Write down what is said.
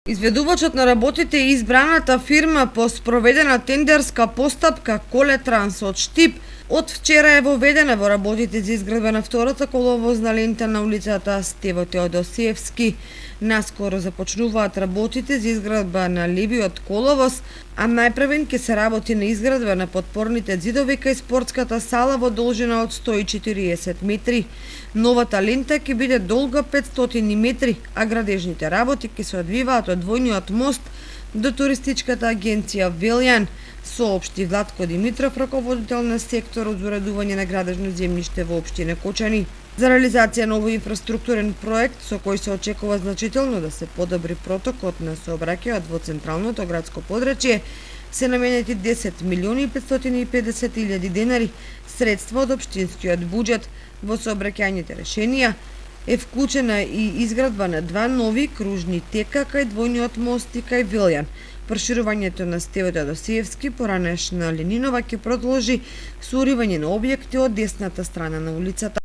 Изведувачот на работите и избраната фирма по спроведена тендерска постапка Колетранс од Штип од вчера е воведена во работите за изградба на втората коловозна лента на улицата Стево Теодосиевски. Наскоро започнуваат работите за изградба на левиот коловоз, а најпрвен ќе се работи на изградба на подпорните ѕидови кај спортската сала во должина од 140 метри. Новата лента ќе биде долга 500 метри, а градежните работи ќе се одвиваат од двојниот мост до туристичката агенција Велјан, соопшти Владко Димитров, раководител на секторот за уредување на градежно земјиште во општина Кочани. За реализација на овој инфраструктурен проект, со кој се очекува значително да се подобри протокот на сообраќајот во централното градско подрачје, се наменети 10 милиони 550 илјади денари средства од општинскиот буџет. Во сообраќајните решенија е вклучена и изградба на два нови кружни тека кај двојниот мост и кај Велјан. Проширувањето на Стево Теодосиевски, поранешна Ленинова, ќе продолжи со уривање на објекти од десната страна на улицата.